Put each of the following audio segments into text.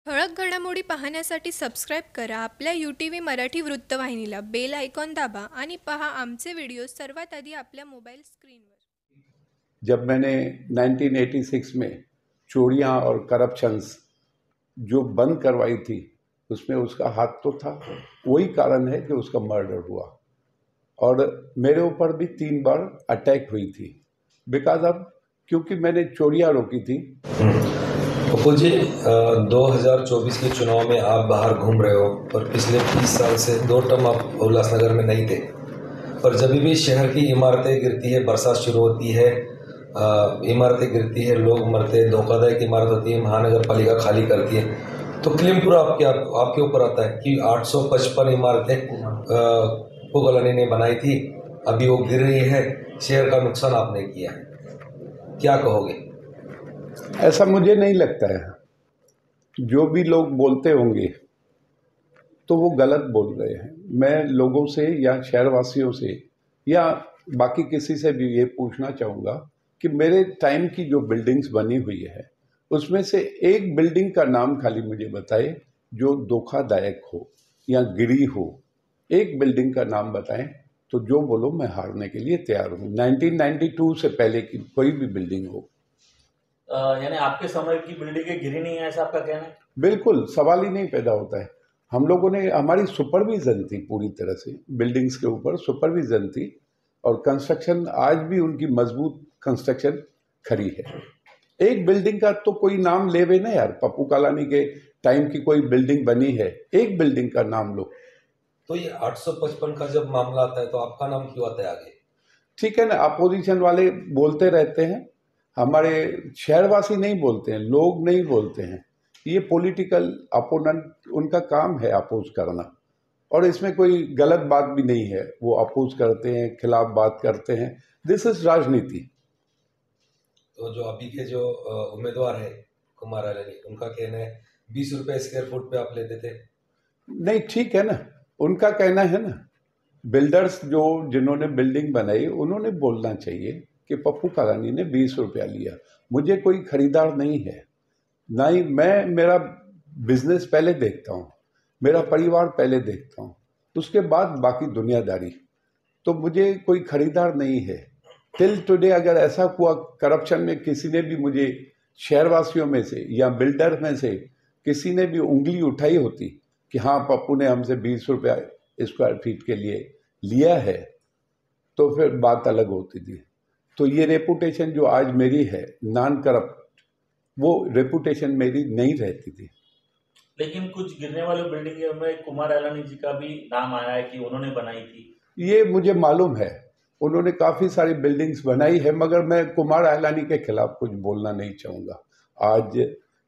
ठळक घडामोडी पाहण्यासाठी सबस्क्राईब करा आपल्या UTV मराठी वृत्तवाहिनीला. बेल आयकॉन दाबा आणि पहा आमचे व्हिडिओ सर्वात आधी आपल्या मोबाईल स्क्रीनवर. जब मैंने 1986 में चोरियां और करप्शंस जो बंद करवाई थी, उसमें उसका हाथ तो था। वही कारण है कि उसका मर्डर हुआ और मेरे ऊपर भी 3 बार अटैक हुई थी बिकॉज ऑफ क्योंकि मैंने चोरियां रोकी थी। पप्पू जी, 2024 के चुनाव में आप बाहर घूम रहे हो और पिछले 30 साल से 2 टर्म आप उल्लासनगर में नहीं थे, और जब भी शहर की इमारतें गिरती है, बरसात शुरू होती है, इमारतें गिरती है, लोग मरते हैं, धोखादायक इमारत होती है, महानगर पालिका खाली करती है, तो क्लेम पूरा आपके ऊपर आता है कि 855 इमारतें पप्पू कॉलोनी ने बनाई थी, अभी वो गिर रही है, शहर का नुकसान आपने किया है, क्या कहोगे? ऐसा मुझे नहीं लगता है। जो भी लोग बोलते होंगे तो वो गलत बोल रहे हैं। मैं लोगों से या शहरवासियों से या बाकी किसी से भी ये पूछना चाहूँगा कि मेरे टाइम की जो बिल्डिंग्स बनी हुई है उसमें से एक बिल्डिंग का नाम खाली मुझे बताए जो धोखादायक हो या गिरी हो। एक बिल्डिंग का नाम बताएं तो जो बोलो मैं हारने के लिए तैयार हूँ। 1992 से पहले की कोई भी बिल्डिंग हो। यानी आपके समय की बिल्डिंगें गिरी नहीं है, ऐसा आपका कहना है? बिल्कुल, सवाल ही नहीं पैदा होता है। हम लोगों ने, हमारी सुपरविजन थी पूरी तरह से, बिल्डिंग्स के ऊपर सुपरविजन थी और कंस्ट्रक्शन आज भी उनकी मजबूत कंस्ट्रक्शन खड़ी है। एक बिल्डिंग का तो कोई नाम लेवे ना यार, पप्पू कॉलोनी के टाइम की कोई बिल्डिंग बनी है, एक बिल्डिंग का नाम लो। तो ये 855 का जब मामला आता है तो आपका नाम क्यों आता है आगे? ठीक है ना, अपोजिशन वाले बोलते रहते हैं, हमारे शहरवासी नहीं बोलते हैं, लोग नहीं बोलते हैं। ये पॉलिटिकल अपोनेंट, उनका काम है अपोज करना, और इसमें कोई गलत बात भी नहीं है। वो अपोज करते हैं, खिलाफ बात करते हैं, दिस इज राजनीति। तो जो अभी के जो उम्मीदवार है कुमार आलानी, उनका कहना है 20 रुपए स्क्वायर फुट पे आप लेते थे। नहीं, ठीक है ना, उनका कहना है ना। बिल्डर्स जो जिन्होंने बिल्डिंग बनाई उन्होंने बोलना चाहिए कि पप्पू कॉलोनी ने 20 रुपया लिया। मुझे कोई खरीदार नहीं है, ना ही मैं, मेरा बिजनेस पहले देखता हूँ, मेरा परिवार पहले देखता हूँ, उसके बाद बाकी दुनियादारी। तो मुझे कोई खरीदार नहीं है। टिल टुडे अगर ऐसा हुआ करप्शन में किसी ने भी मुझे, शहरवासियों में से या बिल्डर में से किसी ने भी उंगली उठाई होती कि हाँ पप्पू ने हमसे 20 रुपया स्क्वायर फीट के लिए लिया है, तो फिर बात अलग होती थी। तो ये रेपुटेशन जो आज मेरी है नॉन करप्ट, वो रेपुटेशन मेरी नहीं रहती थी। लेकिन कुछ गिरने वाली बिल्डिंगों में कुमार आलानी जी का भी नाम आया है कि उन्होंने बनाई थी। ये मुझे मालूम है, उन्होंने काफ़ी सारी बिल्डिंग्स बनाई है, मगर मैं कुमार आलानी के खिलाफ कुछ बोलना नहीं चाहूँगा आज।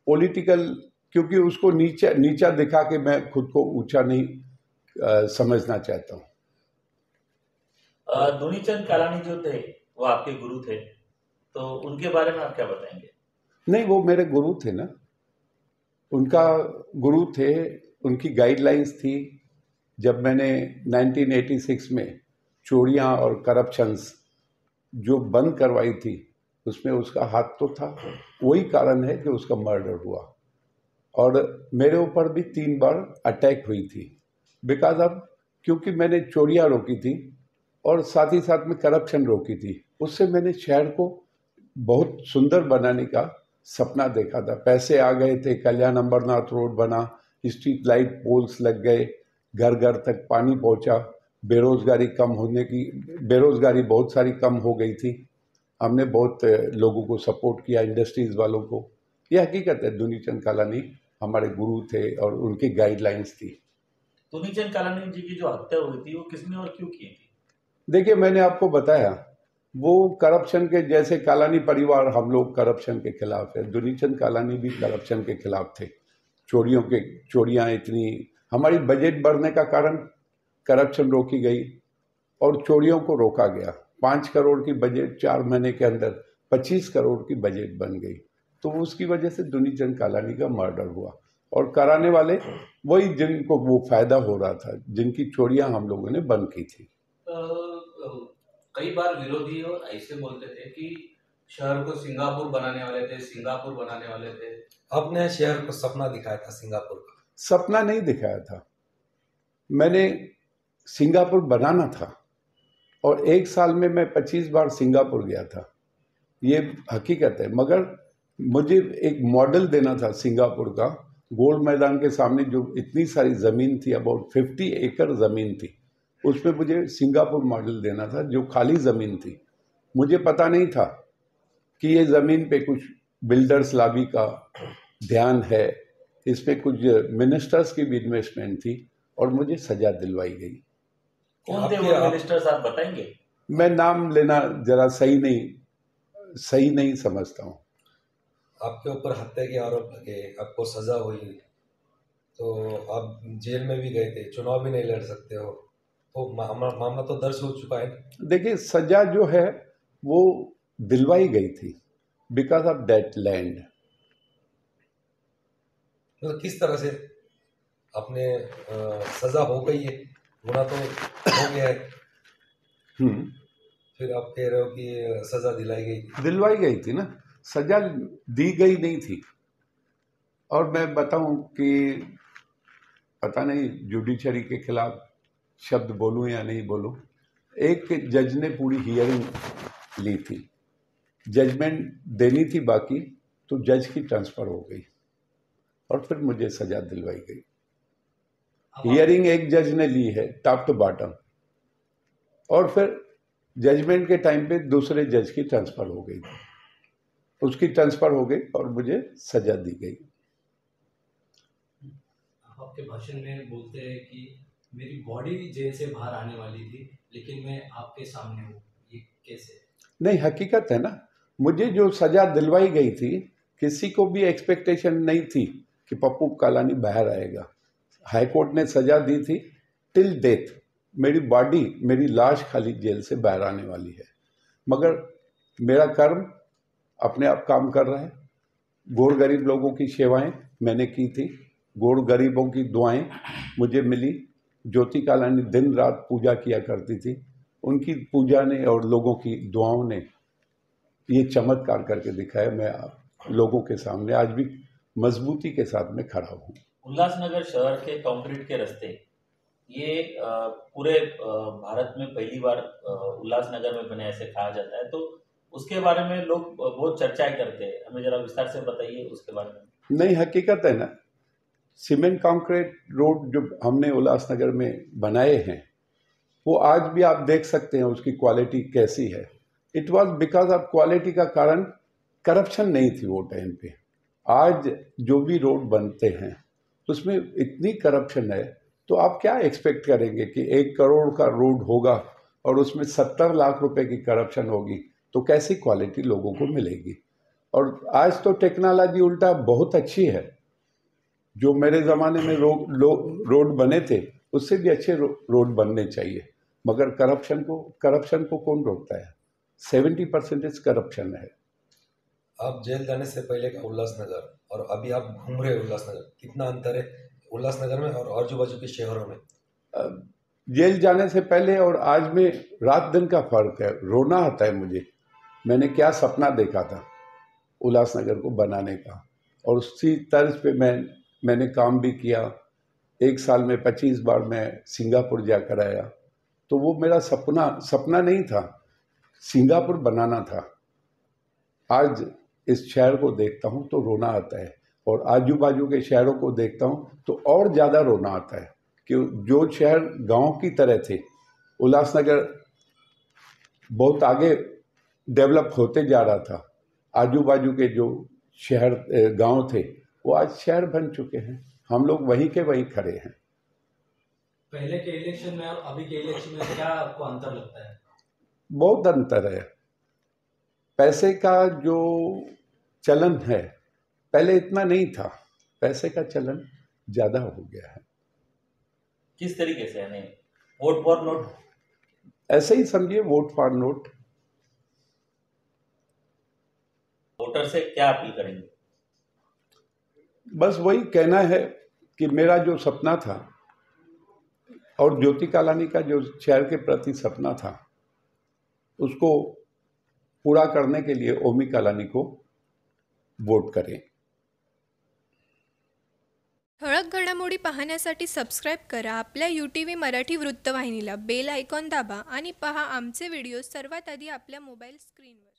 पॉलिटिकल, क्योंकि उसको नीचा दिखा के मैं खुद को ऊंचा नहीं समझना चाहता हूँ। दुनीचंद कालानी जो थे वो आपके गुरु थे, तो उनके बारे में आप क्या बताएंगे? नहीं, वो मेरे गुरु थे ना, उनका गुरु थे, उनकी गाइडलाइंस थी। जब मैंने 1986 में चोरियां और करप्शंस जो बंद करवाई थी, उसमें उसका हाथ तो था। वही कारण है कि उसका मर्डर हुआ और मेरे ऊपर भी 3 बार अटैक हुई थी बिकॉज ऑफ क्योंकि मैंने चोरियां रोकी थी और साथ ही साथ में करप्शन रोकी थी। उससे मैंने शहर को बहुत सुंदर बनाने का सपना देखा था। पैसे आ गए थे, कल्याण अमरनाथ रोड बना, स्ट्रीट लाइट पोल्स लग गए, घर घर तक पानी पहुंचा, बेरोजगारी कम होने की, बेरोजगारी बहुत सारी कम हो गई थी। हमने बहुत लोगों को सपोर्ट किया, इंडस्ट्रीज वालों को। यह हकीकत है, दुनीचंद कालानी हमारे गुरु थे और उनकी गाइडलाइंस थी। दुनीचंद कालानी जी की जो हत्या हुई थी वो किसने और क्यों की थी? देखिए, मैंने आपको बताया, वो करप्शन के, जैसे कालानी परिवार, हम लोग करप्शन के खिलाफ है, दुनीचंद कालानी भी करप्शन के खिलाफ थे। चोरियां इतनी, हमारी बजट बढ़ने का कारण करप्शन रोकी गई और चोरियों को रोका गया। 5 करोड़ की बजट 4 महीने के अंदर 25 करोड़ की बजट बन गई। तो उसकी वजह से दुनीचंद कालानी का मर्डर हुआ और कराने वाले वही जिनको वो फायदा हो रहा था, जिनकी चोरियां हम लोगों ने बंद की थी। कई बार विरोधी और ऐसे बोलते थे कि शहर को सिंगापुर बनाने वाले थे, सिंगापुर बनाने वाले थे। आपने शहर को सपना दिखाया था सिंगापुर का। सपना नहीं दिखाया था, मैंने सिंगापुर बनाना था और एक साल में मैं 25 बार सिंगापुर गया था, ये हकीकत है। मगर मुझे एक मॉडल देना था सिंगापुर का। गोल मैदान के सामने जो इतनी सारी ज़मीन थी, अबाउट 50 एकड़ ज़मीन थी, उसमें मुझे सिंगापुर मॉडल देना था जो खाली ज़मीन थी। मुझे पता नहीं था कि ये ज़मीन पे कुछ बिल्डर्स लॉबी का ध्यान है, इसमें कुछ मिनिस्टर्स की भी इन्वेस्टमेंट थी और मुझे सजा दिलवाई गई। कौन थे वो मिनिस्टर्स, आप बताएंगे? मैं नाम लेना जरा सही नहीं समझता हूँ। आपके ऊपर हत्या के आरोप लगे, आपको सजा हुई, तो आप जेल में भी गए थे, चुनाव भी नहीं लड़ सकते हो, तो मामला तो दर्ज हो चुका है। देखिए, सजा जो है वो दिलवाई गई थी बिकॉज ऑफ दैट लैंड। मतलब किस तरह से आपने सजा हो गई है, गुनाह तो हो गया है, फिर आप कह रहे हो कि सजा दिलवाई गई थी ना, सजा दी गई नहीं थी। और मैं बताऊं कि पता नहीं जुडिशरी के खिलाफ शब्द बोलूं या नहीं बोलूं, एक जज ने पूरी हियरिंग ली थी, जजमेंट देनी थी बाकी, तो जज की ट्रांसफ़र हो गई और फिर मुझे सजा दिलवाई गई। हियरिंग एक जज ने ली है टॉप टू बॉटम, और फिर जजमेंट के टाइम पे दूसरे जज की ट्रांसफ़र हो गई, उसकी ट्रांसफ़र हो गई और मुझे सजा दी गई। आपके भाषण में बोलते हैं कि मेरी बॉडी जेल से बाहर आने वाली थी, लेकिन मैं आपके सामने हूँ, ये कैसे? नहीं, हकीकत है ना, मुझे जो सजा दिलवाई गई थी, किसी को भी एक्सपेक्टेशन नहीं थी कि पप्पू कालानी बाहर आएगा। हाई कोर्ट ने सजा दी थी टिल डेथ, मेरी लाश खाली जेल से बाहर आने वाली है, मगर मेरा कर्म अपने आप काम कर रहा है। गोर गरीब लोगों की सेवाएं मैंने की थी, गोर गरीबों की दुआएं मुझे मिली। ज्योति कालानी दिन रात पूजा किया करती थी, उनकी पूजा ने और लोगों की दुआओं ने ये चमत्कार करके दिखाया। मैं लोगों के सामने आज भी मजबूती के साथ में खड़ा हूँ। उल्लासनगर शहर के कंक्रीट के रास्ते, ये पूरे भारत में पहली बार उल्लासनगर में बने ऐसे कहा जाता है, तो उसके बारे में लोग बहुत चर्चाएं करते हैं, हमें जरा विस्तार से बताइए उसके बारे में। नहीं, हकीकत है ना, सीमेंट कंक्रीट रोड जो हमने उल्लासनगर में बनाए हैं, वो आज भी आप देख सकते हैं उसकी क्वालिटी कैसी है। It was because of quality का कारण करप्शन नहीं थी वो टाइम पे। आज जो भी रोड बनते हैं उसमें इतनी करप्शन है, तो आप क्या एक्सपेक्ट करेंगे कि 1 करोड़ का रोड होगा और उसमें 70 लाख रुपए की करप्शन होगी, तो कैसी क्वालिटी लोगों को मिलेगी। और आज तो टेक्नोलॉजी उल्टा बहुत अच्छी है, जो मेरे ज़माने में रोड बने थे उससे भी अच्छे रोड बनने चाहिए, मगर करप्शन को कौन रोकता है? 70% करप्शन है। आप जेल जाने से पहले का उल्लासनगर और अभी आप घूम रहे उल्लासनगर, कितना अंतर है उल्लासनगर में और आजू बाजू के शहरों में? जेल जाने से पहले और आज में रात दिन का फर्क है। रोना आता है मुझे, मैंने क्या सपना देखा था उल्लासनगर को बनाने का, और उसी तर्ज पे मैंने काम भी किया। एक साल में 25 बार मैं सिंगापुर जाकर आया, तो वो मेरा सपना नहीं था, सिंगापुर बनाना था। आज इस शहर को देखता हूँ तो रोना आता है, और आजू बाजू के शहरों को देखता हूँ तो और ज़्यादा रोना आता है कि जो शहर गांव की तरह थे, उल्लासनगर बहुत आगे डेवलप होते जा रहा था, आजू बाजू के जो शहर गांव थे वो आज शहर बन चुके हैं, हम लोग वहीं के वहीं खड़े हैं। पहले के इलेक्शन में और अभी के इलेक्शन में क्या आपको अंतर लगता है? बहुत अंतर है। पैसे का जो चलन है पहले इतना नहीं था, पैसे का चलन ज़्यादा हो गया है। किस तरीके से? यानी वोट फॉर नोट, ऐसे ही समझिए, वोट फॉर नोट। वोटर से क्या अपील करेंगे? बस वही कहना है कि मेरा जो सपना था और ज्योति कालानी का जो शहर के प्रति सपना था, उसको पूरा करने के लिए ओमी कालानी को वोट करें। ठळक घडामोडी पाहण्यासाठी सबस्क्राईब करा आपल्या UTV मराठी वृत्तवाहिनीला, बेल आयकॉन दाबा आणि पहा आमचे व्हिडिओ सर्वात आधी आपल्या मोबाईल स्क्रीनवर।